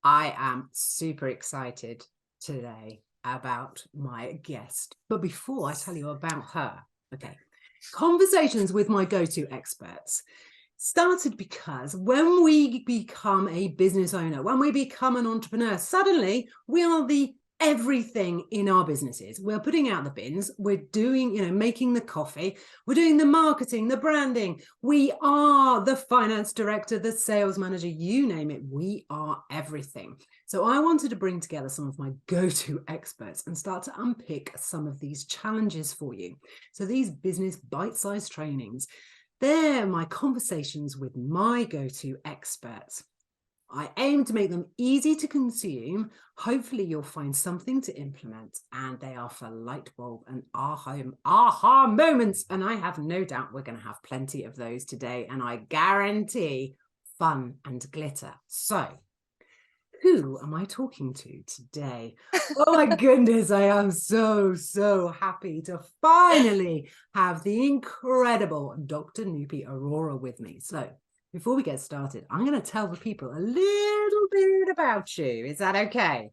I am super excited today about my guest. But before I tell you about her, okay, conversations with my go-to experts started because when we become a business owner, when we become an entrepreneur, suddenly we are the everything in our businesses. We're putting out the bins, we're doing, making the coffee, we're doing the marketing, the branding. We are the finance director, the sales manager, you name it. We are everything. So I wanted to bring together some of my go-to experts and start to unpick some of these challenges for you. So these business bite-sized trainings, they're my conversations with my go-to experts. I aim to make them easy to consume. Hopefully you'll find something to implement, and they are for light bulb and aha moments. And I have no doubt we're going to have plenty of those today, and I guarantee fun and glitter. So who am I talking to today? Oh my goodness, I am so happy to finally have the incredible Dr. Nupi Arora with me. So before we get started, I'm going to tell the people a little bit about you. Is that okay?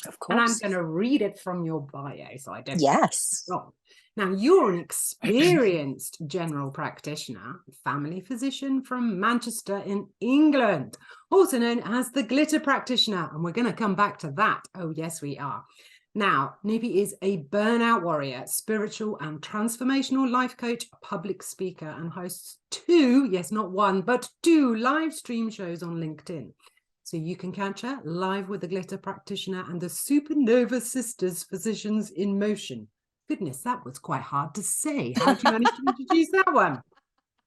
Of And I'm course. going to read it from your bio so I don't Yes. get it wrong. Now, you're an experienced general practitioner, family physician from Manchester in England, also known as the glitter practitioner. And we're going to come back to that. Oh, yes, we are. Now, Nupi is a burnout warrior, spiritual and transformational life coach, public speaker, and hosts two, yes, not one, but two live stream shows on LinkedIn. So you can catch her live with the glitter practitioner and the Supernova Sisters Physicians in Motion. Goodness, that was quite hard to say. How did you manage to introduce that one?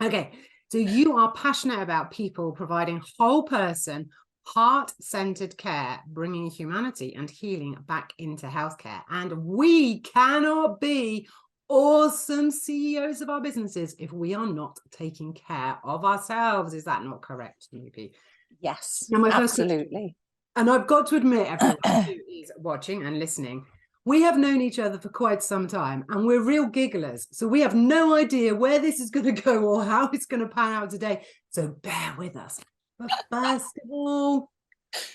Okay, so you are passionate about people providing whole person, heart-centered care, bringing humanity and healing back into healthcare. And we cannot be awesome CEOs of our businesses if we are not taking care of ourselves. Is that not correct, Nupi? Yes, Now, my absolutely. First question, and I've got to admit, everyone who is watching and listening, we have known each other for quite some time, and we're real gigglers. So we have no idea where this is going to go or how it's going to pan out today. So bear with us. But first of all,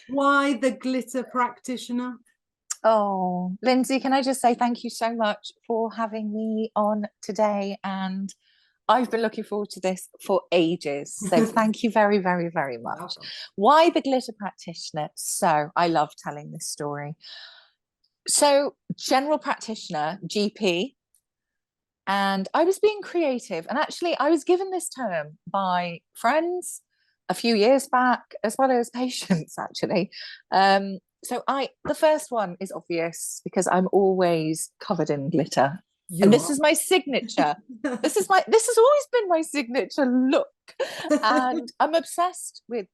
why the glitter practitioner? Oh, Lindsay, can I just say thank you so much for having me on today? And I've been looking forward to this for ages. So thank you very, very, very much. Welcome. Why the glitter practitioner? So I love telling this story. So general practitioner, GP, and I was being creative. And actually, I was given this term by friends a few years back, as well as patients, actually. So the first one is obvious because I'm always covered in glitter. And this is my signature. This has always been my signature look. And I'm obsessed with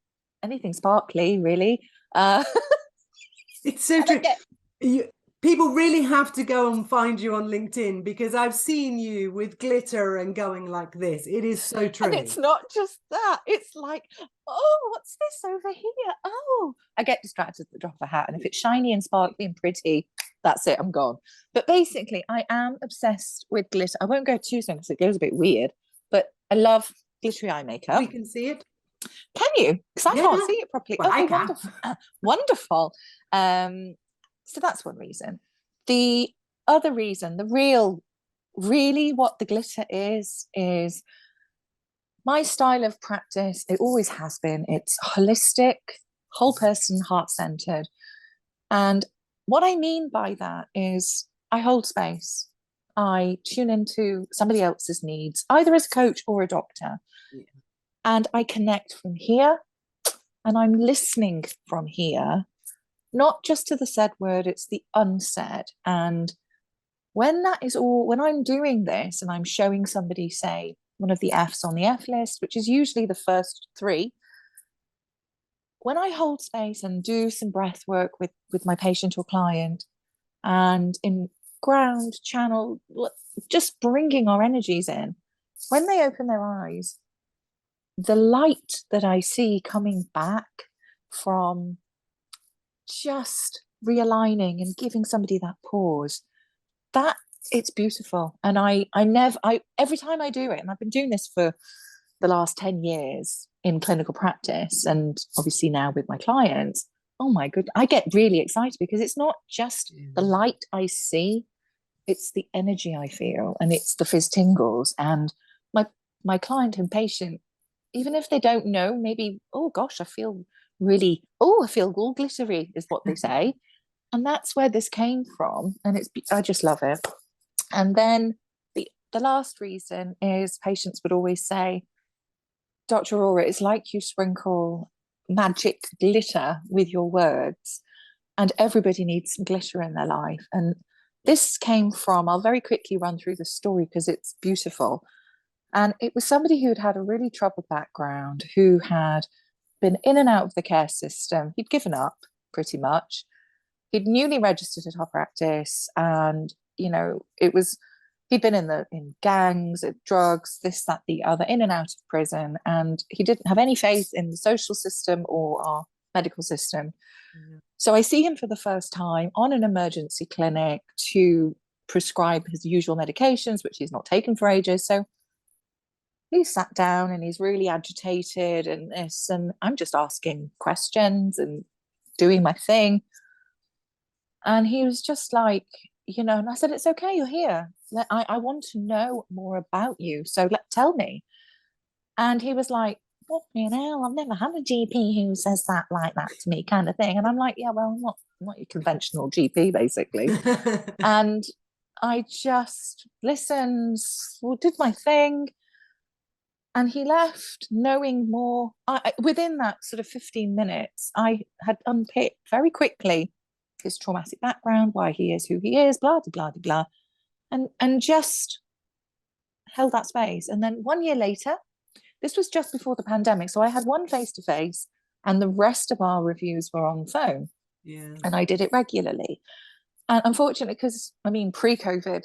anything sparkly, really. It's so true. People really have to go and find you on LinkedIn, because I've seen you with glitter and going like this. It is so true. And it's not just that. It's like, oh, what's this over here? Oh, I get distracted at the drop of a hat. And if it's shiny and sparkly and pretty, that's it, I'm gone. But basically, I am obsessed with glitter. I won't go too soon because it goes a bit weird, but I love glittery eye makeup. We can see it. Can you? Because I can't see it properly. Well, okay, wonderful. Wonderful. So that's one reason. The other reason, really what the glitter is my style of practice. It always has been. It's holistic, whole person, heart-centered. And what I mean by that is I hold space. I tune into somebody else's needs, either as a coach or a doctor. Yeah. And I connect from here, and I'm listening from here, not just to the said word, it's the unsaid. And when I'm doing this and I'm showing somebody, say, one of the F's on the F list, which is usually the first three, when I hold space and do some breath work with my patient or client, and in ground, channel, just bringing our energies in, when they open their eyes, the light that I see coming back from just realigning and giving somebody that pause, that it's beautiful. And I every time I do it, and I've been doing this for the last 10 years in clinical practice, and obviously now with my clients, oh my good, I get really excited because it's not just the light I see, it's the energy I feel, and it's the fizz tingles. And my client and patient, even if they don't know, maybe, oh gosh, I feel really, I feel all glittery, is what they say. And that's where this came from. And I just love it. And then the last reason is patients would always say, Dr. Aurora, it's like you sprinkle magic glitter with your words, and everybody needs some glitter in their life. And this came from, I'll very quickly run through the story because it's beautiful. And it was somebody who had had a really troubled background, who had been in and out of the care system. He'd given up pretty much. He'd newly registered at our practice, and he'd been in gangs, drugs, this, that, the other, in and out of prison, and he didn't have any faith in the social system or our medical system. So I see him for the first time on an emergency clinic to prescribe his usual medications, which he's not taken for ages. So he sat down and he's really agitated and this, and I'm just asking questions and doing my thing. And he was just like, and I said, it's okay, you're here. I want to know more about you. So tell me. And he was like, what, I've never had a GP who says that like that to me, kind of thing. And I'm like, yeah, well, I'm not your conventional GP, basically. And I just listened, did my thing. And he left knowing more. Within that sort of 15 minutes, I had unpicked very quickly his traumatic background, why he is who he is, blah, blah, blah, blah, and just held that space. And then 1 year later, this was just before the pandemic, so I had one face-to-face and the rest of our reviews were on the phone. Yeah. And I did it regularly. And unfortunately, because, pre-COVID,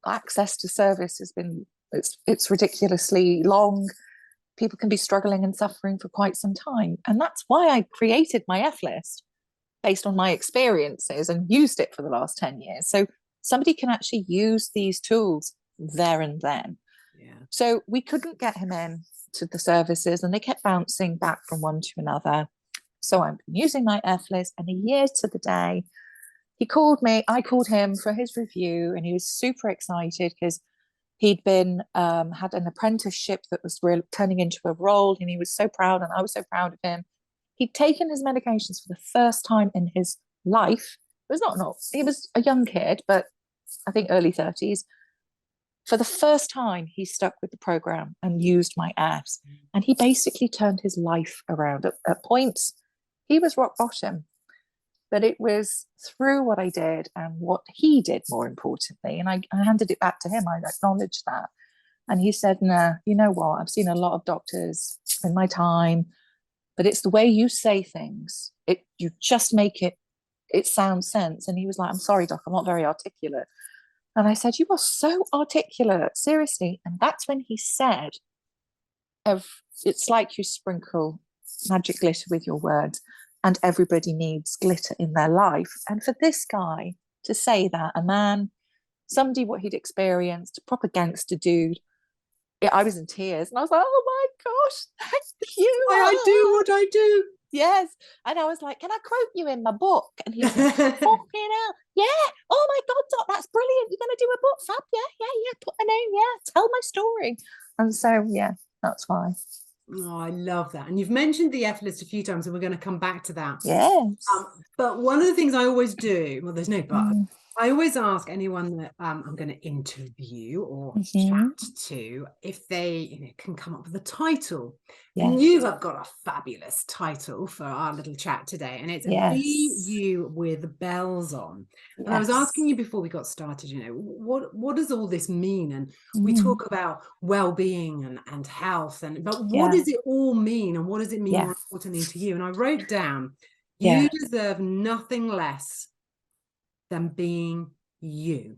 access to service has been, it's ridiculously long. People can be struggling and suffering for quite some time. And that's why I created my F list, based on my experiences, and used it for the last 10 years. So somebody can actually use these tools there and then. Yeah. So we couldn't get him in to the services, and they kept bouncing back from one to another. So I'm using my F list, and a year to the day, he called me. I called him for his review, and he was super excited because he'd been had an apprenticeship that was turning into a role, and he was so proud, and I was so proud of him. He'd taken his medications for the first time in his life. It was he was a young kid, but I think early 30s. For the first time, he stuck with the program and used my apps. And he basically turned his life around. At points, he was rock bottom. But it was through what I did and what he did, more importantly. And I handed it back to him. I acknowledged that. And he said, nah, you know what? I've seen a lot of doctors in my time, but it's the way you say things. You just make it sound sense. And he was like, I'm sorry, doc, I'm not very articulate. And I said, you are so articulate, seriously. And that's when he said, it's like you sprinkle magic glitter with your words, and everybody needs glitter in their life. And for this guy to say that, a man, somebody what he'd experienced, a proper gangster dude, I was in tears. And I was like, oh my gosh, thank you. Why I do what I do. Yes. And I was like, can I quote you in my book? And he said, fucking hell. Yeah. Oh my God, Doc, that's brilliant. You're going to do a book, fab. Yeah. Put my name. Yeah. Tell my story. And so, yeah, that's why. Oh, I love that. And you've mentioned the F list a few times, and we're going to come back to that. Yes. But one of the things I always do, well, there's no but, I always ask anyone that I'm going to interview or chat to if they can come up with a title. Yes. And you have got a fabulous title for our little chat today, and it's Be You with Bells On. Yes. And I was asking you before we got started, what does all this mean? And we talk about well-being and health, but what does it all mean, and what does it mean more importantly to you? And I wrote down, you deserve nothing less than being you.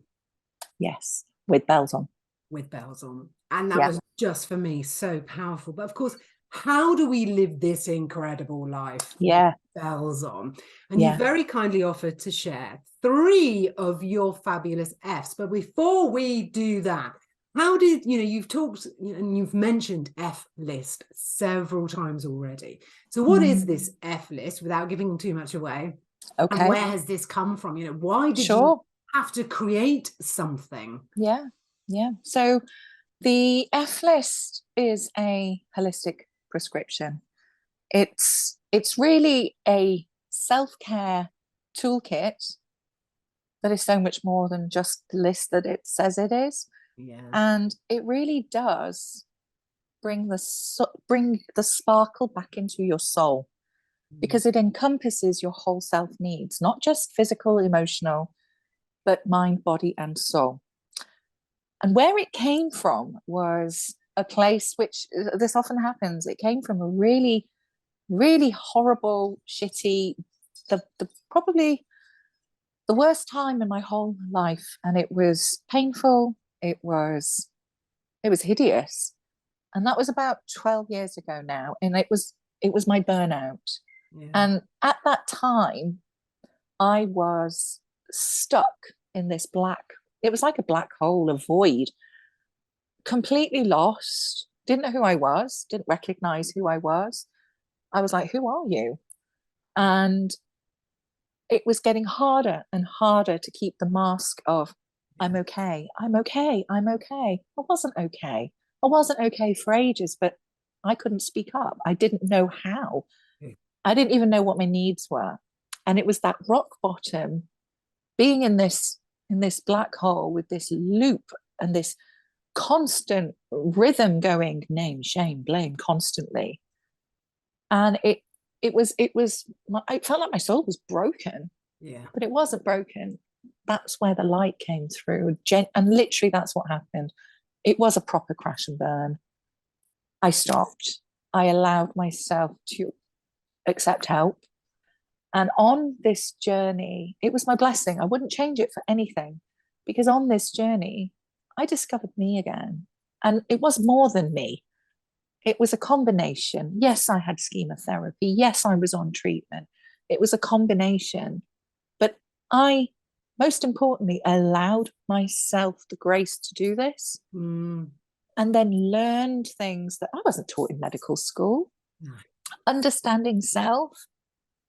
Yes, with bells on. With bells on. And that was just for me so powerful. But of course, how do we live this incredible life with bells on? And you very kindly offered to share 3 of your fabulous Fs. But before we do that, How did, you've talked and you've mentioned F list several times already. So what is this F list, without giving too much away? Okay. And where has this come from? Why did Sure. you have to create something? Yeah. So the F list is a holistic prescription. It's really a self-care toolkit that is so much more than just the list that it says it is. Yeah. And it really does bring the sparkle back into your soul, because it encompasses your whole self needs, not just physical, emotional, but mind, body, and soul. And where it came from was a place which, this often happens, it came from a really, really horrible, shitty, probably the worst time in my whole life. And it was painful. It was hideous. And that was about 12 years ago now. And it was my burnout. Yeah. And at that time, I was stuck in this it was like a black hole, a void, completely lost, didn't know who I was, didn't recognize who I was. I was like, who are you? And it was getting harder and harder to keep the mask of, I'm okay, I'm okay, I'm okay. I wasn't okay. I wasn't okay for ages, but I couldn't speak up. I didn't know how. I didn't even know what my needs were. And it was that rock bottom, being in this black hole with this loop and this constant rhythm going, name, shame, blame, constantly. And it felt like my soul was broken. Yeah. But it wasn't broken. That's where the light came through. And literally that's what happened. It was a proper crash and burn. I stopped. I allowed myself to accept help. And on this journey, it was my blessing. I wouldn't change it for anything, because on this journey, I discovered me again. And it was more than me. It was a combination. Yes, I had chemotherapy. Yes, I was on treatment. It was a combination. But I, most importantly, allowed myself the grace to do this, and then learned things that I wasn't taught in medical school. No. Understanding self,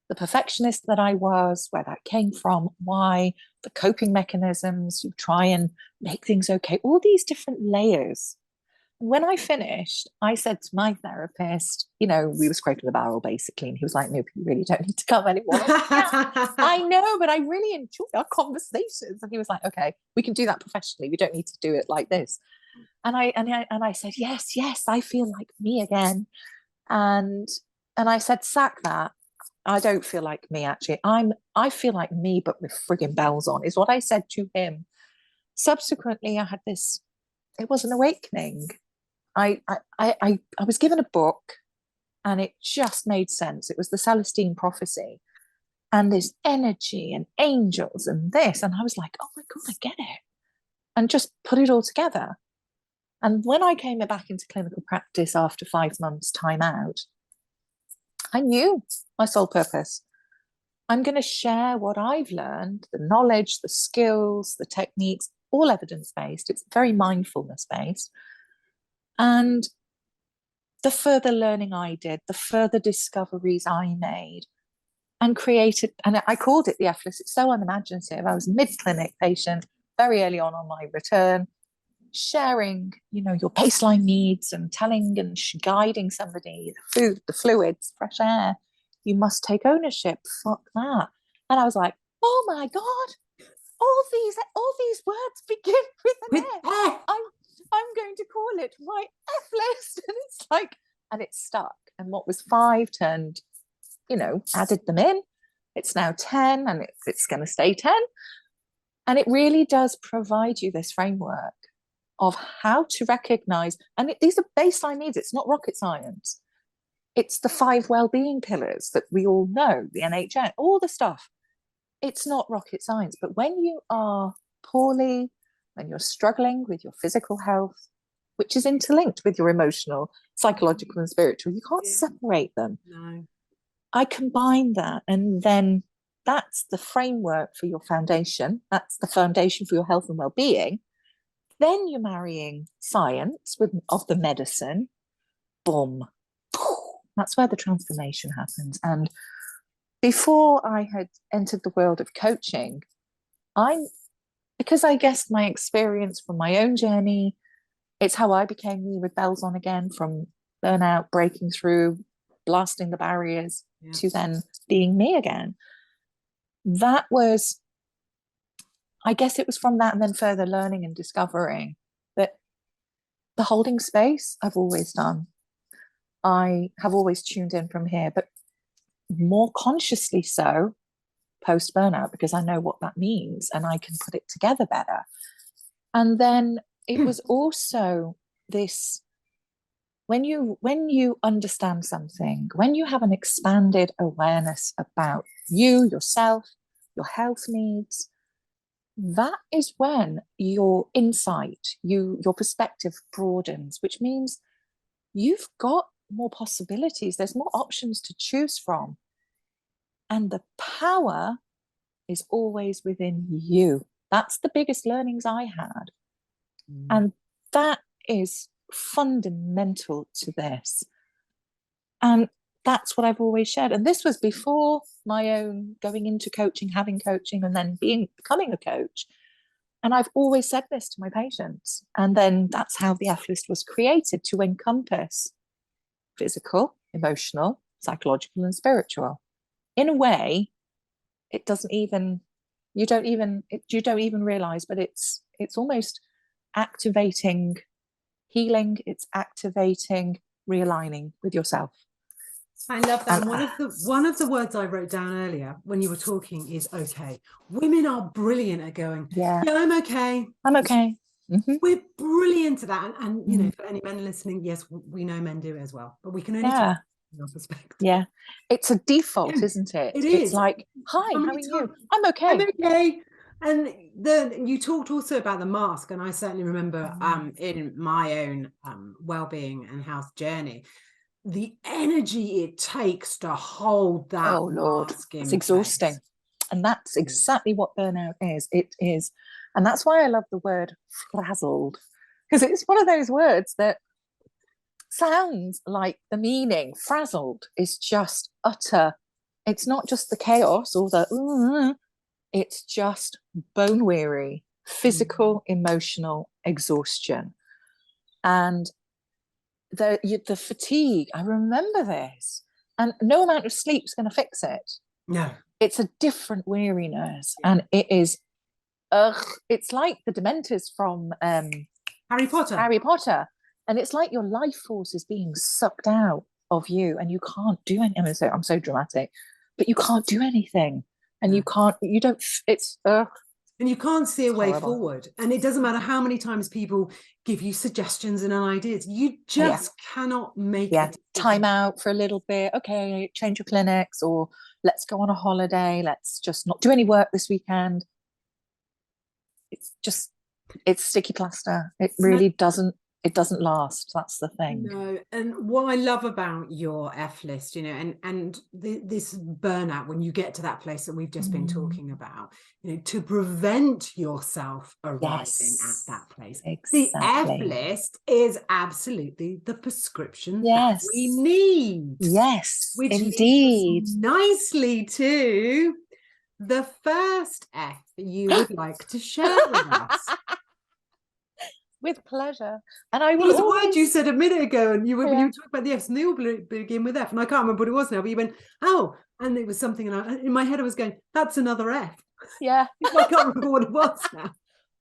the perfectionist that I was, where that came from, why, the coping mechanisms, you try and make things okay, all these different layers. When I finished, I said to my therapist, we were scraping the barrel basically, and he was like, "No, you really don't need to come anymore." I know, but I really enjoyed our conversations. And he was like, "Okay, we can do that professionally. We don't need to do it like this." And I said, "Yes, I feel like me again." And I said, "Sack that. I don't feel like me, actually. I feel like me, but with frigging bells on," is what I said to him. Subsequently, I had this, it was an awakening. I was given a book, and it just made sense. It was the Celestine Prophecy, and this energy and angels and this. And I was like, oh my God, I get it. And just put it all together. And when I came back into clinical practice after 5 months time out, I knew my sole purpose. I'm going to share what I've learned, the knowledge, the skills, the techniques, all evidence-based. It's very mindfulness-based. And the further learning I did, the further discoveries I made, and created, and I called it the F list. It's so unimaginative. I was a mid-clinic patient very early on my return, sharing, your baseline needs and telling and guiding somebody, the food, the fluids, fresh air. You must take ownership. Fuck that. And I was like, oh my God, all these words begin with an F. I'm going to call it my F list. And it's like, and it stuck. And what was 5 turned, added them in. It's now 10, and it's going to stay 10. And it really does provide you this framework of how to recognize, and these are baseline needs. It's not rocket science. It's the 5 well-being pillars that we all know, the NHS, all the stuff. It's not rocket science. But when you are poorly, when you're struggling with your physical health, which is interlinked with your emotional, psychological, and spiritual, you can't separate them. No. I combine that, and then that's the framework for your foundation. That's the foundation for your health and well-being. Then you're marrying science of the medicine. Boom. That's where the transformation happens. And before I had entered the world of coaching, because I guess my experience from my own journey, it's how I became me with bells on again, from burnout, breaking through, blasting the barriers, to then being me again. That was, I guess it was from that and then further learning and discovering that the holding space I've always done. I have always tuned in from here, but more consciously so post burnout, because I know what that means and I can put it together better. And then it was also this, when you understand something, when you have an expanded awareness about you, yourself, your health needs, that is when your insight, your perspective broadens, which means you've got more possibilities. There's more options to choose from. And the power is always within you. That's the biggest learnings I had. And that is fundamental to this. And that's what I've always shared. And this was before my own going into coaching, having coaching, and then becoming a coach. And I've always said this to my patients. And then that's how the F list was created, to encompass physical, emotional, psychological, and spiritual. In a way, it doesn't even, you don't even realize, but it's almost activating healing, it's activating realigning with yourself. I love that. One of the words I wrote down earlier when you were talking is okay. Women are brilliant at going, yeah, I'm okay. I'm okay. We're brilliant at that. And you know, for any men listening, yes, we know men do it as well, but we can only talk from your perspective. Yeah. It's a default, isn't it? It is. It's like, hi, how are you? I'm okay. I'm okay. And then you talked also about the mask, and I certainly remember in my own well-being and health journey, the energy it takes to hold that. Oh Lord, it's exhausting. And that's exactly what burnout is. It is. And that's why I love the word frazzled, because it's one of those words that sounds like the meaning. Frazzled is just utter. It's not just the chaos or the it's just bone weary, physical, emotional exhaustion. And the fatigue, I remember this, and no amount of sleep is going to fix it. No, it's a different weariness, and it is it's like the Dementors from Harry Potter, and it's like your life force is being sucked out of you, and you can't do anything. I'm so dramatic, but you can't do anything, and you don't, it's and you can't see a way forward. And it doesn't matter how many times people give you suggestions and ideas, you just cannot make it. Time out for a little bit. Okay, change your clinics, or let's go on a holiday. Let's just not do any work this weekend. It's sticky plaster. It really doesn't last. That's the thing. No, and what I love about your F list, you know, and this burnout, when you get to that place that we've just been talking about, you know, to prevent yourself arriving at that place. Exactly. The F list is absolutely the prescription that we need. Yes, which indeed. leads nicely to the first F you would like to share with us. With pleasure. And I will. There was a word you said a minute ago, and when you were talking about the F's, and they all begin with F, and I can't remember what it was now, but you went, oh, and it was something, and in my head I was going, that's another F. Yeah. I can't remember what it was now.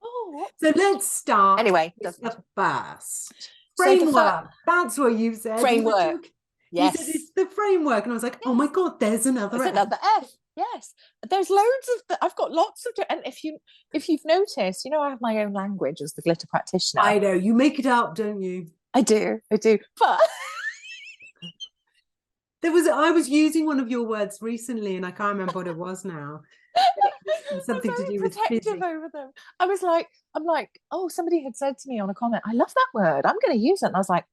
Oh. So let's start anyway with the first. Framework. That's what you said. Framework. Yes. You said it's the framework, and I was like, oh my God, there's another F. Another F. Yes, there's loads of I've got lots of, and if you've noticed, you know, I have my own language as the glitter practitioner. I know, you make it up, don't you? I do, but I was using one of your words recently, and I can't remember what it was now. Something to do with protective over them. I'm like, oh, somebody had said to me on a comment, I love that word, I'm going to use it, and I was like,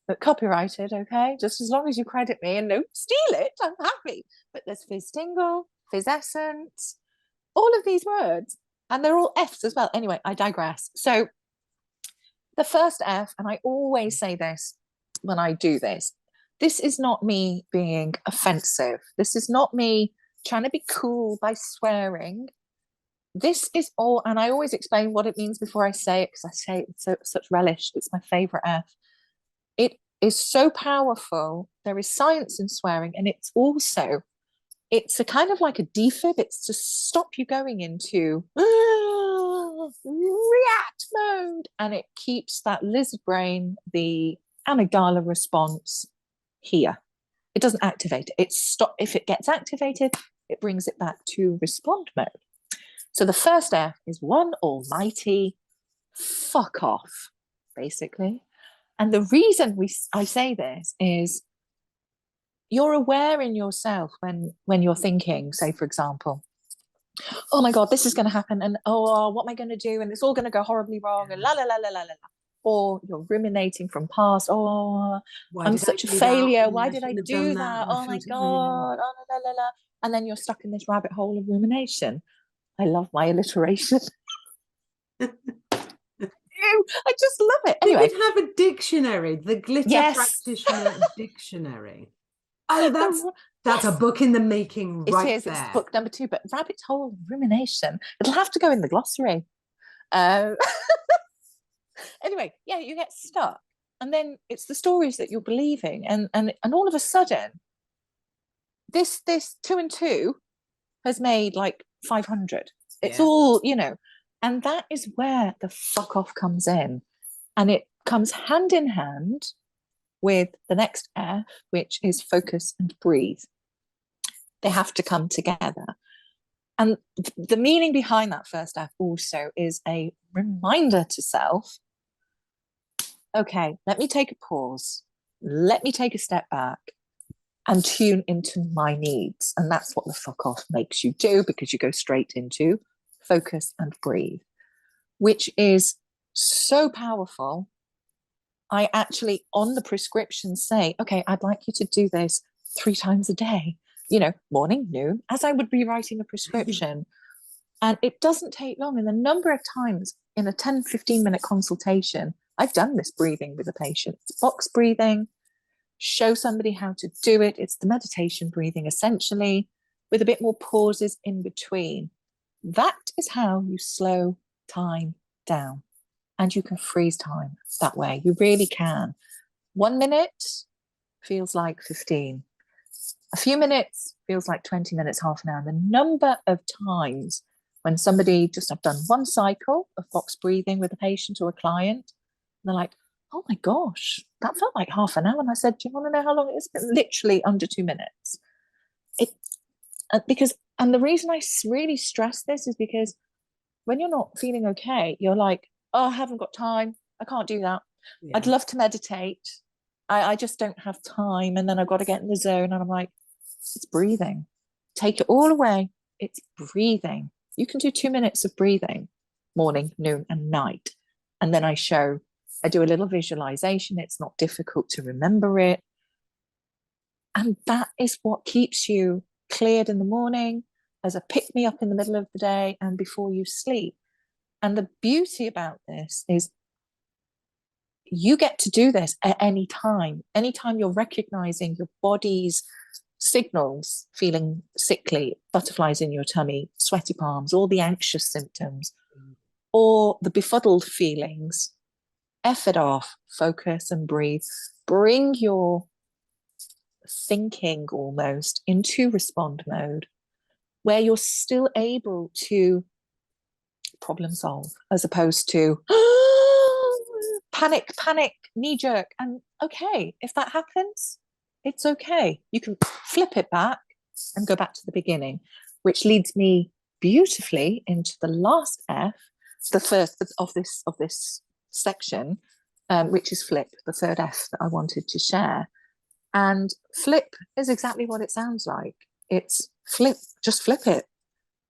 but copyrighted, okay? Just as long as you credit me and don't steal it, I'm happy. But there's fizz tingle, fizz essence, all of these words. And they're all F's as well. Anyway, I digress. So the first F, and I always say this when I do this, this is not me being offensive. This is not me trying to be cool by swearing. This is all, and I always explain what it means before I say it, because I say it with such relish. It's my favorite F. It is so powerful. There is science in swearing, and it's a kind of like a defib. It's to stop you going into react mode, and it keeps that lizard brain, the amygdala response, here. It doesn't activate it. If it gets activated, it brings it back to respond mode. So the first F is one almighty fuck off, basically. And the reason I say this is you're aware in yourself when you're thinking, say, for example, oh my God, this is going to happen. And oh, what am I going to do? And it's all going to go horribly wrong. And la, la, la, la, la, la. Or you're ruminating from past. Oh, I'm such a failure. Why did I do that? Oh my God. Oh, la, la, la. And then you're stuck in this rabbit hole of rumination. I love my alliteration. I just love it. Anyway, we could have a dictionary, the Glitter Practitioner Dictionary. Oh, that's a book in the making right there. It is. It's book number 2, but rabbit hole rumination. It'll have to go in the glossary. Anyway, yeah, you get stuck. And then it's the stories that you're believing. And all of a sudden, this 2 and 2 has made like 500. It's all, and that is where the fuck off comes in. And it comes hand in hand with the next F, which is focus and breathe. They have to come together. And the meaning behind that first F also is a reminder to self, okay, let me take a pause. Let me take a step back and tune into my needs. And that's what the fuck off makes you do, because you go straight into focus and breathe, which is so powerful. I actually, on the prescription, say, okay, I'd like you to do this 3 times a day, morning, noon, as I would be writing a prescription. And it doesn't take long. And the number of times in a 10, 15-minute consultation, I've done this breathing with a patient. It's box breathing. Show somebody how to do it. It's the meditation breathing, essentially, with a bit more pauses in between. That is how you slow time down. And you can freeze time that way. You really can. 1 minute feels like 15. A few minutes feels like 20 minutes, half an hour. The number of times when somebody I've done 1 cycle of box breathing with a patient or a client, and they're like, oh my gosh, that felt like half an hour. And I said, do you want to know how long it is? Literally under 2 minutes. And the reason I really stress this is because when you're not feeling okay, you're like, oh, I haven't got time. I can't do that. Yeah. I'd love to meditate. I just don't have time. And then I've got to get in the zone. And I'm like, it's breathing. Take it all away. It's breathing. You can do 2 minutes of breathing, morning, noon, and night. And then I do a little visualization. It's not difficult to remember it. And that is what keeps you cleared in the morning, as a pick-me-up in the middle of the day and before you sleep. And the beauty about this is you get to do this at any time. Anytime you're recognizing your body's signals, feeling sickly, butterflies in your tummy, sweaty palms, all the anxious symptoms, or the befuddled feelings, F it off, focus and breathe. Bring your thinking almost into respond mode, where you're still able to problem solve, as opposed to panic, knee jerk. And okay, if that happens, it's okay. You can flip it back and go back to the beginning, which leads me beautifully into the last F, the first of this section, which is flip, the third F that I wanted to share. And flip is exactly what it sounds like. It's flip, just flip it.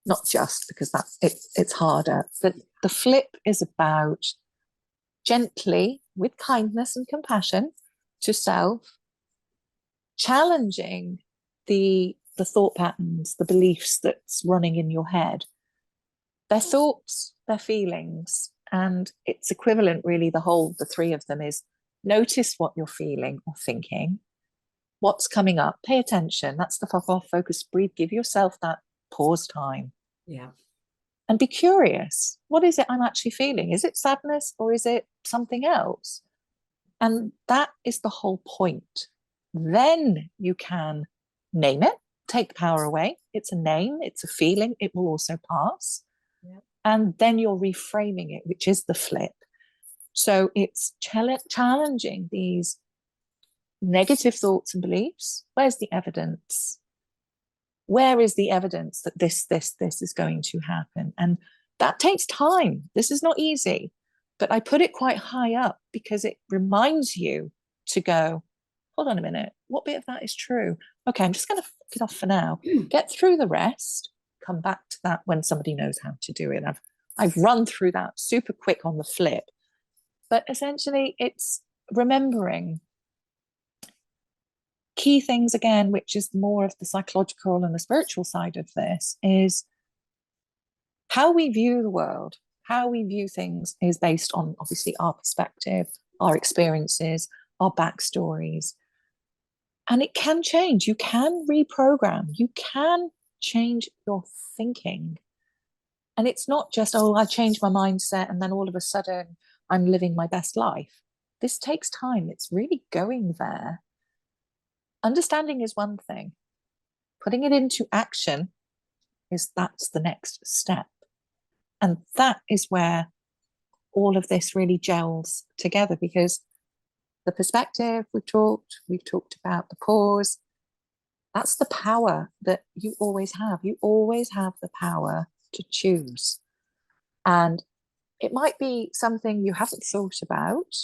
Not just, because it's harder, but the flip is about gently, with kindness and compassion to self, challenging the thought patterns, the beliefs that's running in your head, their thoughts, their feelings, and it's equivalent really, the three of them is notice what you're feeling or thinking, what's coming up, pay attention. That's the fuck off, focus, breathe, give yourself that pause time. Yeah. And be curious. What is it I'm actually feeling? Is it sadness or is it something else? And that is the whole point. Then you can name it, take the power away. It's a name, it's a feeling, it will also pass. Yeah. And then you're reframing it, which is the flip. So it's challenging these negative thoughts and beliefs. Where's the evidence? Where is the evidence that this is going to happen? And that takes time. This is not easy, but I put it quite high up because it reminds you to go, hold on a minute, what bit of that is true? Okay, I'm just going to fuck it off for now. Get through the rest, come back to that when somebody knows how to do it. I've run through that super quick on the flip, but essentially it's remembering key things again, which is more of the psychological and the spiritual side of this, is how we view the world, how we view things is based on obviously our perspective, our experiences, our backstories. And it can change. You can reprogram. You can change your thinking. And it's not just, oh, I changed my mindset and then all of a sudden I'm living my best life. This takes time. It's really going there. Understanding is one thing. Putting it into action that's the next step. And that is where all of this really gels together, because the perspective we've talked about the pause. That's the power that you always have. You always have the power to choose. And it might be something you haven't thought about.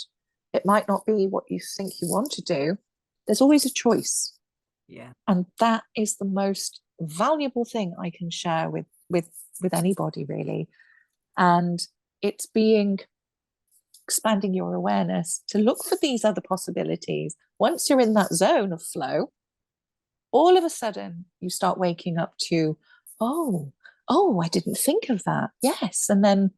It might not be what you think you want to do. There's always a choice. Yeah. And that is the most valuable thing I can share with anybody, really. And it's expanding your awareness to look for these other possibilities. Once you're in that zone of flow, all of a sudden you start waking up to, oh, I didn't think of that. Yes. And then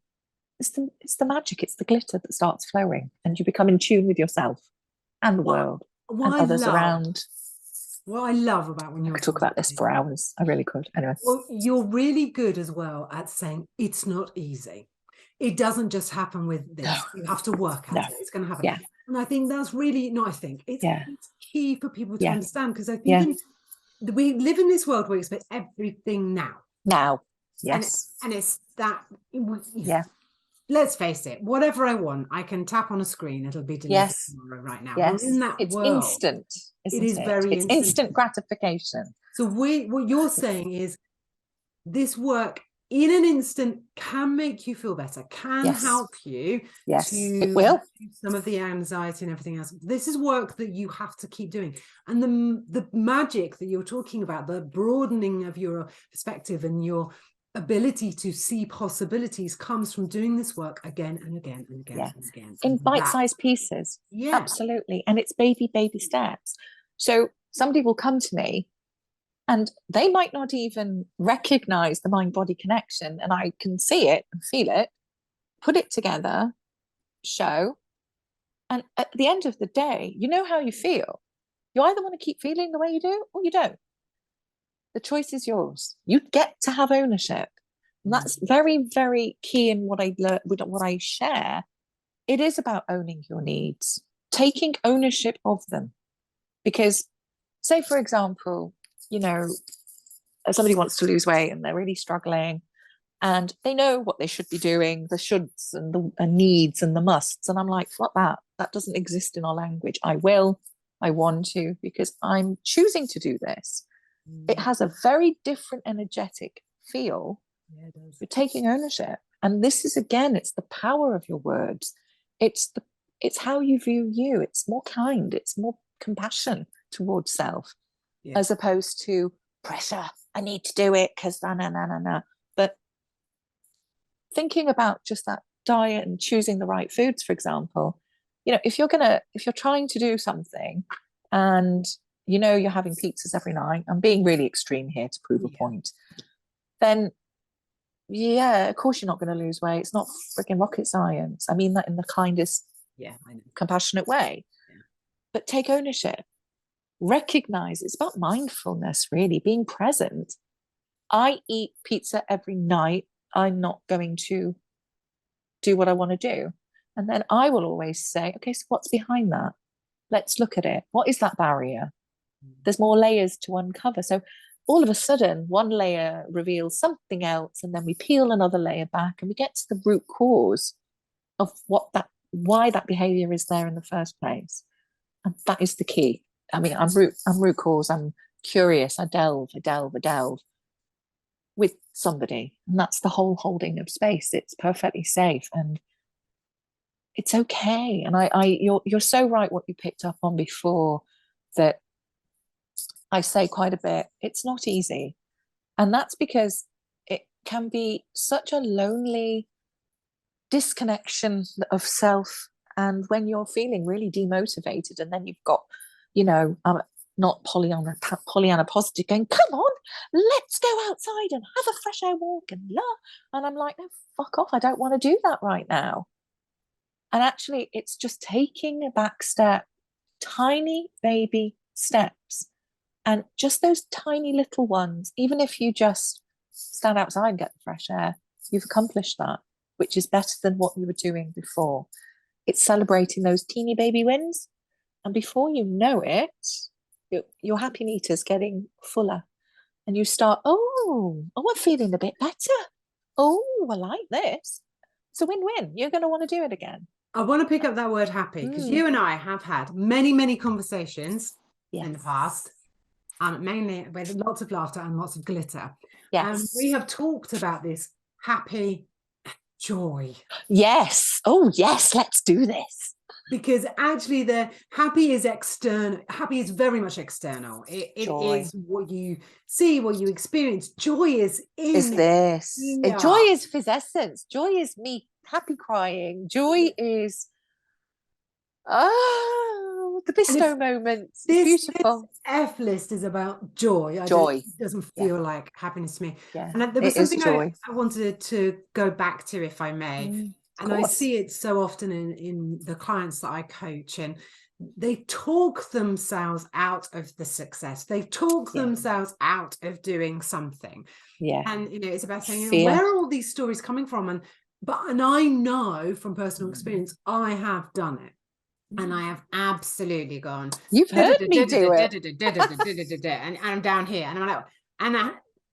it's the magic, it's the glitter that starts flowing, and you become in tune with yourself and the world and others around. What I love about when you're I could talk about this for hours. I really could. Anyway. Well, you're really good as well at saying it's not easy. It doesn't just happen with this. No. You have to work at it. It's going to happen. Yeah. And I think that's really, no, I think it's key for people to understand, because I think we live in this world where we expect everything now. Now. Yes. And it's that, let's face it, whatever I want, I can tap on a screen, it'll be delivered tomorrow right now. Yes. In that it's world, instant. It is very it's instant gratification. So what you're saying is this work in an instant can make you feel better, can help you to it will. some of the anxiety and everything else. This is work that you have to keep doing. And the magic that you're talking about, the broadening of your perspective and your ability to see possibilities, comes from doing this work again and again and again and again. In bite-sized pieces. Absolutely. And it's baby steps. So somebody will come to me and they might not even recognize the mind-body connection, and I can see it and feel it, put it together, show, and at the end of the day, you know how you feel. You either want to keep feeling the way you do or you don't. The choice is yours. You get to have ownership. And that's very, very key in what I learn, what I share. It is about owning your needs, taking ownership of them. Because, say, for example, somebody wants to lose weight and they're really struggling and they know what they should be doing, the shoulds and the needs and the musts. And I'm like, fuck that. That doesn't exist in our language. I want to, because I'm choosing to do this. It has a very different energetic feel. It does. You're taking ownership. And this is, again, it's the power of your words. It's how you view you. It's more kind. It's more compassion towards self, as opposed to pressure. I need to do it because na. But thinking about just that diet and choosing the right foods, for example, if you're trying to do something and you're having pizzas every night, I'm being really extreme here to prove a point, then yeah, of course you're not going to lose weight. It's not freaking rocket science. I mean that in the kindest, Yeah, I know. compassionate way. Yeah. But take ownership. Recognize it's about mindfulness, really, being present. I eat pizza every night. I'm not going to do what I want to do. And then I will always say, okay, so what's behind that? Let's look at it. What is that barrier? There's more layers to uncover. So all of a sudden, one layer reveals something else, and then we peel another layer back and we get to the root cause of why that behavior is there in the first place. And that is the key. I mean, I'm root cause. I'm curious. I delve with somebody, and that's the whole holding of space. It's perfectly safe and it's okay. And you're so right. What you picked up on before, that I say quite a bit. It's not easy, and that's because it can be such a lonely disconnection of self. And when you're feeling really demotivated, and then you've got, not Pollyanna positive, going, come on, let's go outside and have a fresh air walk and and I'm like, no, fuck off, I don't want to do that right now. And actually, it's just taking a back step, tiny baby steps, and just those tiny little ones. Even if you just stand outside and get the fresh air, you've accomplished that, which is better than what you were doing before. It's celebrating those teeny baby wins, and before you know it, your happy meter's getting fuller, and you start, I'm feeling a bit better. Oh, I like this. It's a win-win. You're going to want to do it again. I want to pick up that word happy, because you and I have had many, many conversations in the past, mainly with lots of laughter and lots of glitter. Yes. And we have talked about this happy joy. Yes. Oh, yes. Let's do this. Because actually the happy is external. Happy is very much external. It is what you see, what you experience. Joy is this. Yeah. Joy is FIZZ essence. Joy is me happy crying. Joy is the bestow moments. Beautiful. This F list is about joy. It doesn't feel like happiness to me. Yeah. And there was something I wanted to go back to, if I may. And I see it so often in the clients that I coach, and they talk themselves out of the success. They talk themselves out of doing something. Yeah. And, it's about saying, where are all these stories coming from? And I know from personal experience, I have done it. And I have absolutely gone. You've heard me do it. And I'm down here. And I'm like,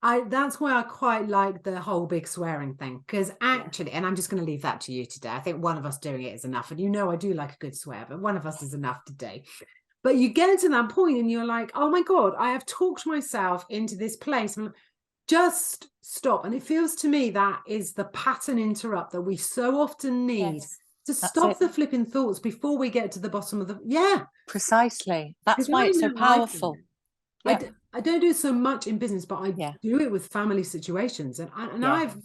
and that's why I quite like the whole big swearing thing, because actually, and I'm just going to leave that to you today. I think one of us doing it is enough. And I do like a good swear, but one of us is enough today. But you get to that point and you're like, oh my God, I have talked myself into this place. And just stop. And it feels to me that is the pattern interrupt that we so often need. To stop the flipping thoughts before we get to the bottom of precisely. That's why it's so powerful. I don't do it so much in business, but I do it with family situations. And I've,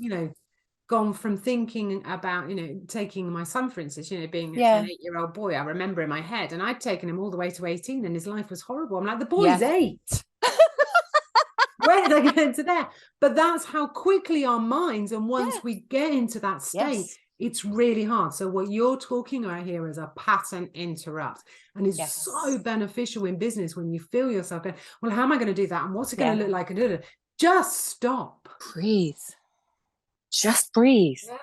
gone from thinking about, taking my son, for instance, being an 8-year-old boy. I remember in my head, and I'd taken him all the way to 18 and his life was horrible. I'm like, the boy's 8. Where did I get into there? But that's how quickly our minds, and once we get into that state, it's really hard. So what you're talking about here is a pattern interrupt, and it's so beneficial in business when you feel yourself going, well, how am I going to do that? And what's it going to look like? And just stop. Breathe. Just breathe. Yeah.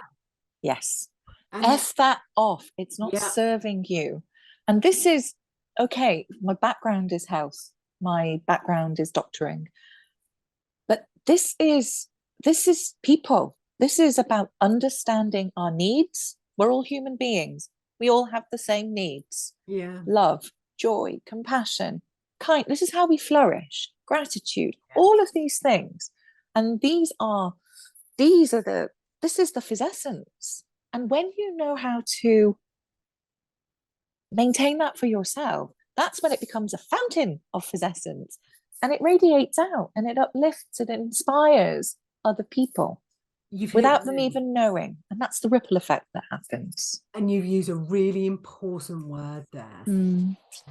Yes. F that off. It's not serving you. And this is, okay, my background is health. My background is doctoring. But this is people. This is about understanding our needs. We're all human beings. We all have the same needs. Yeah. Love, joy, compassion, kind. This is how we flourish. Gratitude. All of these things. And this is the FIZZ essence. And when you know how to maintain that for yourself, that's when it becomes a fountain of FIZZ essence. And it radiates out and it uplifts, it inspires other people. Without them even knowing. And that's the ripple effect that happens. And you've used a really important word there.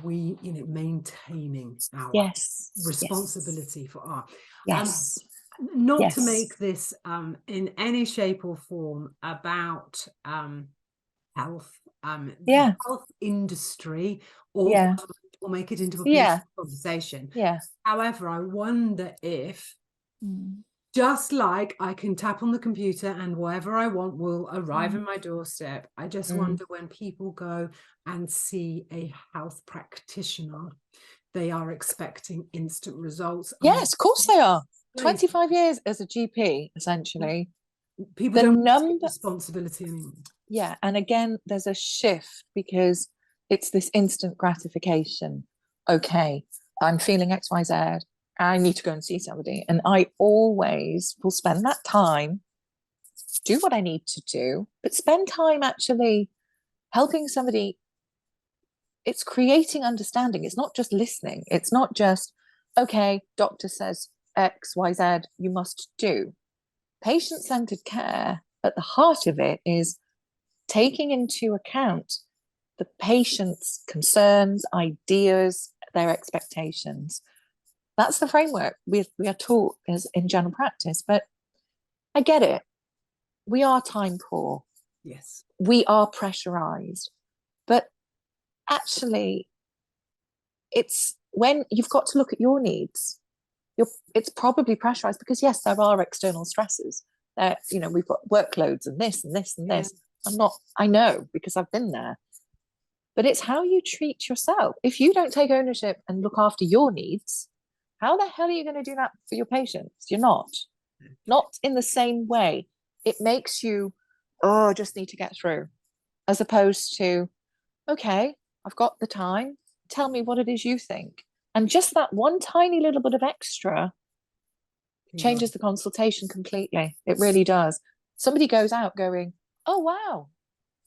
Maintaining our responsibility for our Not to Yes. make this in any shape or form about health, Yeah. health industry, or Yeah. or make it into a Yeah. political conversation. Yeah. However, I wonder if, Mm. just like I can tap on the computer and whatever I want will arrive Mm. in my doorstep, I just Mm. wonder when people go and see a health practitioner, they are expecting instant results. Yes, of course they are. Place. 25 years as a GP, essentially. People The don't take number, responsibility anymore. yeah. And again, there's a shift because it's this instant gratification. Okay, I'm feeling XYZ. I need to go and see somebody. And I always will spend that time, do what I need to do, but spend time actually helping somebody. It's creating understanding. It's not just listening. It's not just, okay, doctor says X, Y, Z, you must do. Patient-centered care, at the heart of it, is taking into account the patient's concerns, ideas, their expectations. That's the framework we are taught as in general practice. But I get it. We are time poor. Yes. We are pressurized. But actually, it's when you've got to look at your needs. It's probably pressurized because, yes, there are external stresses. We've got workloads and this and this and this. I know because I've been there. But it's how you treat yourself. If you don't take ownership and look after your needs, how the hell are you going to do that for your patients? You're not in the same way. It makes you, oh, I just need to get through, as opposed to, okay, I've got the time. Tell me what it is you think. And just that one tiny little bit of extra changes the consultation completely. It really does. Somebody goes out going, oh, wow,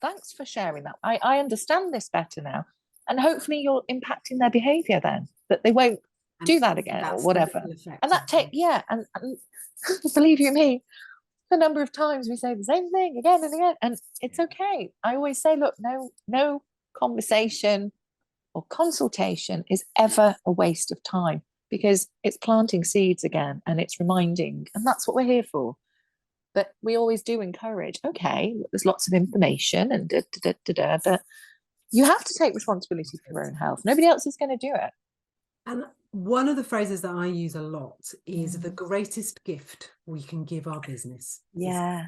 thanks for sharing that. I understand this better now. And hopefully you're impacting their behavior then, that they won't do that again or whatever. And that and believe you me, the number of times we say the same thing again and again, and it's okay. I always say, look, no conversation or consultation is ever a waste of time because it's planting seeds again and it's reminding, and that's what we're here for. But we always do encourage, okay, there's lots of information and but you have to take responsibility for your own health. Nobody else is going to do it. And one of the phrases that I use a lot is the greatest gift we can give our business. Yeah.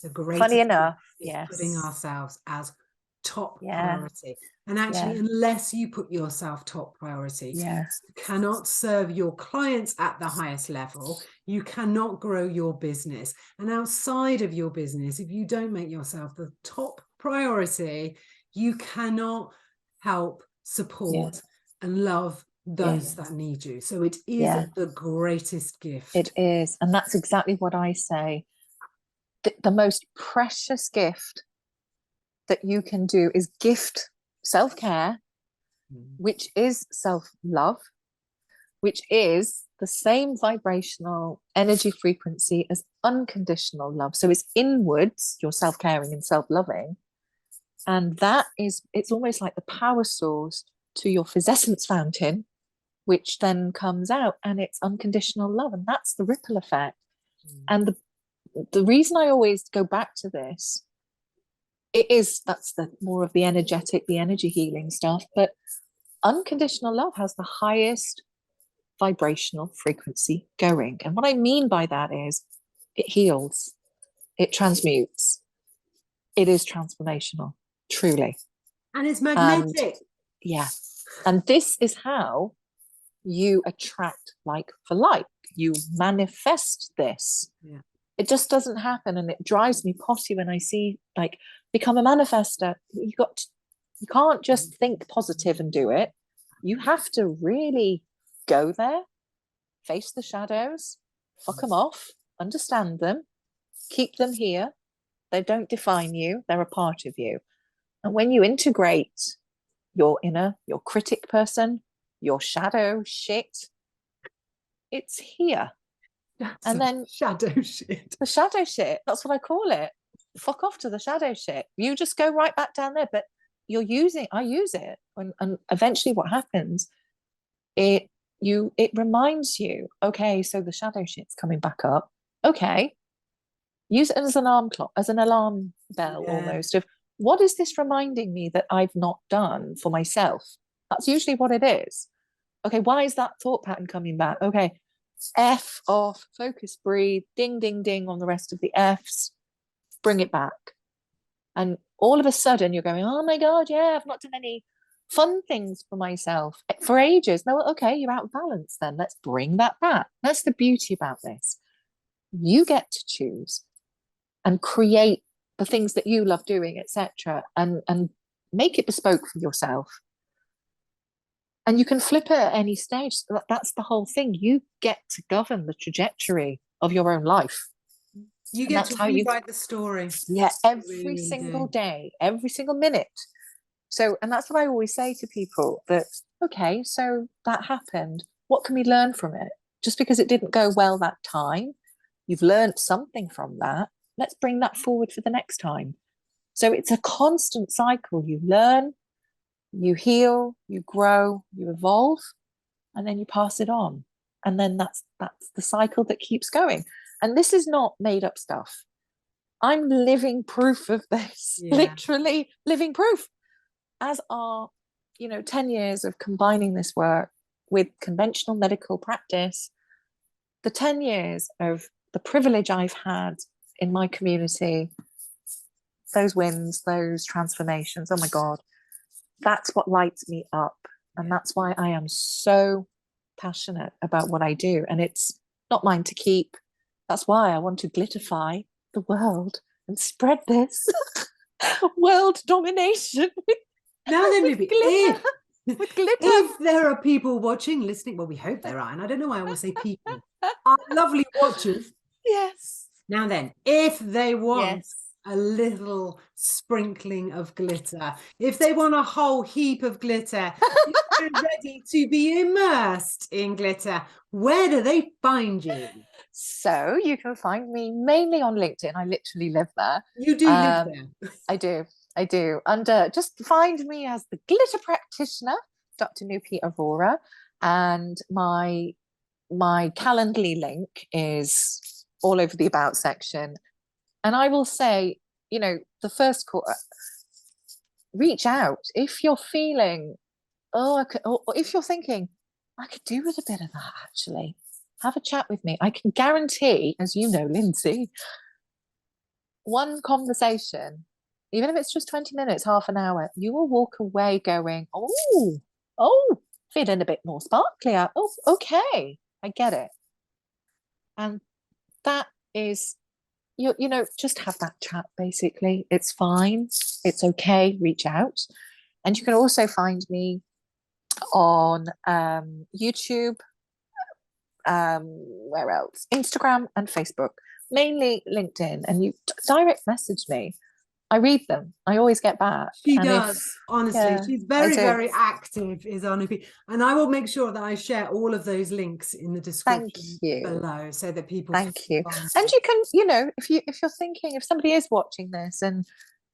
The greatest Funny enough, is yes. putting ourselves as top priority. And actually, Yeah. unless you put yourself top priority, Yeah. you cannot serve your clients at the highest level. You cannot grow your business. And outside of your business, if you don't make yourself the top priority, you cannot help, support, and love those that need you. So it is the greatest gift. It is. And that's exactly what I say. The most precious gift that you can do is gift self-care, which is self-love, which is the same vibrational energy frequency as unconditional love. So it's inwards, you're self-caring and self-loving. And that is, it's almost like the power source to your physessence fountain, which then comes out, and it's unconditional love. And that's the ripple effect. And the reason I always go back to this, that's the more of the energetic, the energy healing stuff, but unconditional love has the highest vibrational frequency going. And what I mean by that is it heals, it transmutes, it is transformational, truly. And it's magnetic. And this is how you attract like for like. You manifest this. It just doesn't happen, and it drives me potty when I see like become a manifester. You can't just think positive and do it. You have to really go there, face the shadows, fuck them off, understand them, keep them here. They don't define you, they're a part of you. And when you integrate your critic person, your shadow shit, it's here. And then shadow shit. The shadow shit, that's what I call it. Fuck off to the shadow shit. You just go right back down there. But I use it. And eventually what happens, it it reminds you, okay, so the shadow shit's coming back up. Okay, use it as an alarm clock, as an alarm bell almost, of what is this reminding me that I've not done for myself? That's usually what it is. Okay, why is that thought pattern coming back? Okay, F off, focus, breathe, ding, ding, ding on the rest of the Fs, bring it back. And all of a sudden you're going, oh my God, yeah, I've not done any fun things for myself for ages. No, okay, you're out of balance then. Let's bring that back. That's the beauty about this. You get to choose and create the things that you love doing, etc., and make it bespoke for yourself. And you can flip it at any stage. That's the whole thing. You get to govern the trajectory of your own life. You get to rewrite the story. Yeah, every single day, every single minute. So, and that's what I always say to people, that, okay, so that happened. What can we learn from it? Just because it didn't go well that time, you've learned something from that. Let's bring that forward for the next time. So it's a constant cycle. You learn, you heal, you grow, you evolve, and then you pass it on. And then that's the cycle that keeps going. And this is not made up stuff. I'm living proof of this, literally living proof, as are, 10 years of combining this work with conventional medical practice, the 10 years of the privilege I've had in my community, those wins, those transformations, oh my God, that's what lights me up. And that's why I am so passionate about what I do. And it's not mine to keep. That's why I want to glitterify the world and spread this world domination. Now then, Nupi, if there are people watching, listening, well, we hope there are, and I don't know why I always say people, our lovely watchers. Yes. Now then, if they want a little sprinkling of glitter, if they want a whole heap of glitter, if they're ready to be immersed in glitter, where do they find you? So you can find me mainly on LinkedIn. I literally live there. You do live there. I do. And just find me as the Glitter Practitioner, Dr Nupi Arora. And my Calendly link is all over the About section. And I will say, the first quarter, reach out. If you're feeling, or if you're thinking, I could do with a bit of that, actually, have a chat with me. I can guarantee, as you know, Lindsay, one conversation, even if it's just 20 minutes, half an hour, you will walk away going, oh, feeling a bit more sparkly. Oh, okay, I get it. And that is, just have that chat, basically. It's fine. It's okay. Reach out. And you can also find me on YouTube, where else? Instagram and Facebook, mainly LinkedIn. And you direct message me. I read them. I always get back. She does, honestly. She's very, very active, is Nupi. And I will make sure that I share all of those links in the description below, so that people And you can, if you're thinking, if somebody is watching this and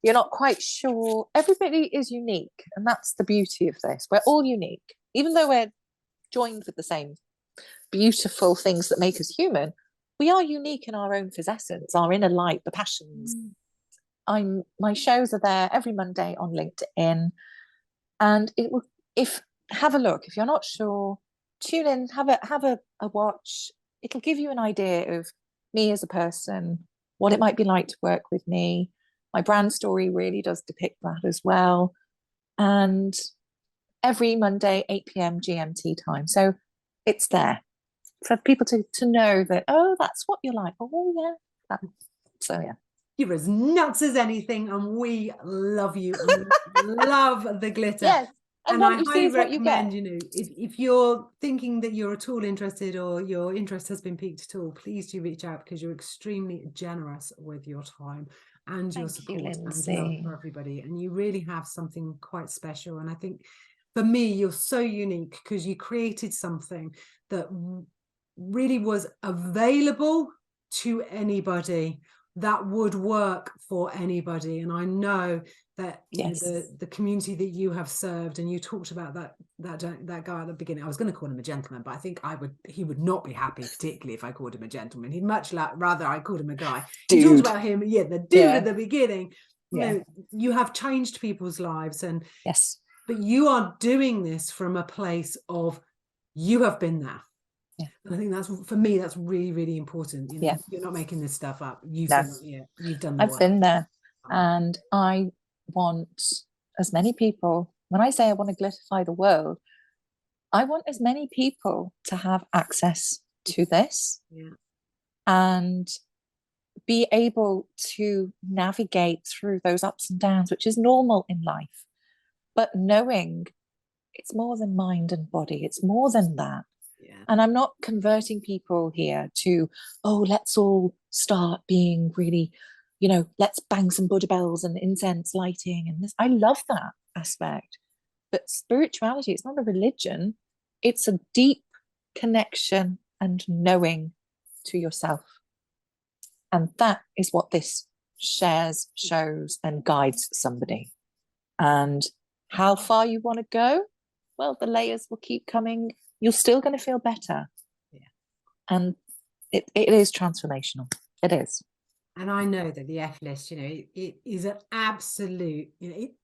you're not quite sure, everybody is unique. And that's the beauty of this. We're all unique. Even though we're joined with the same beautiful things that make us human, we are unique in our own FIZZ essence, our inner light, the passions. My shows are there every Monday on LinkedIn, and have a look. If you're not sure, tune in, have a watch. It'll give you an idea of me as a person, what it might be like to work with me. My brand story really does depict that as well. And every Monday, 8 p.m. GMT time. So it's there for people to know that, oh, that's what you're like. Oh, yeah. So, yeah. You're as nuts as anything, and we love you. And love the glitter. Yes. And I highly recommend, if you're thinking that you're at all interested, or your interest has been piqued at all, please do reach out, because you're extremely generous with your time and your support and love for everybody. And you really have something quite special. And I think for me, you're so unique, because you created something that really was available to anybody, that would work for anybody. And I know that Yes. the community that you have served, and you talked about that guy at the beginning. I was going to call him a gentleman, but I think he would not be happy, particularly if I called him a gentleman. He'd much rather I called him a guy. Dude. You talked about him, the dude at the beginning. Yeah. You have changed people's lives, and yes, but you are doing this from a place of you have been there. Yeah. And I think that's, for me, that's really, really important. Yeah. You're not making this stuff up. You've No. you've done the I've work. been there, and I want as many people. When I say I want to glitify the world, I want as many people to have access to this, and be able to navigate through those ups and downs, which is normal in life, but knowing it's more than mind and body, it's more than that. And I'm not converting people here to, oh, let's all start being really, let's bang some Buddha bells and incense lighting and this. I love that aspect. But spirituality, it's not a religion. It's a deep connection and knowing to yourself. And that is what this shares, shows, and guides somebody. And how far you want to go, well, the layers will keep coming. You're still going to feel better. And it is transformational. It is. And I know that the F list, it is an absolute,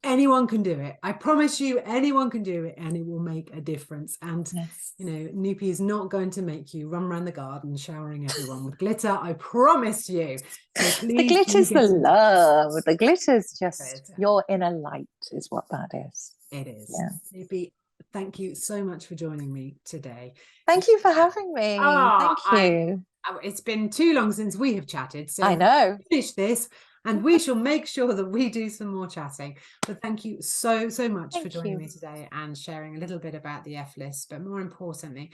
anyone can do it. I promise you, anyone can do it, and it will make a difference. And, Nupi is not going to make you run around the garden showering everyone with glitter. I promise you. So please, the glitter's the love. The glitter's just your inner light is what that is. It is. Yeah. Nupi, thank you so much for joining me today. Thank you for having me. Thank you. It's been too long since we have chatted, so I know. Finish this, and we shall make sure that we do some more chatting. But thank you so much for joining me today and sharing a little bit about the F list. But more importantly,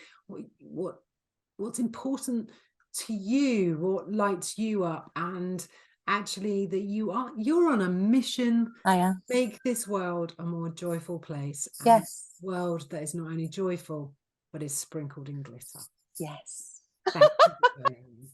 what's important to you, what lights you up, and actually that you're on a mission. I am. Make this world a more joyful place. Yes. A world that is not only joyful but is sprinkled in glitter. Yes. Thank you.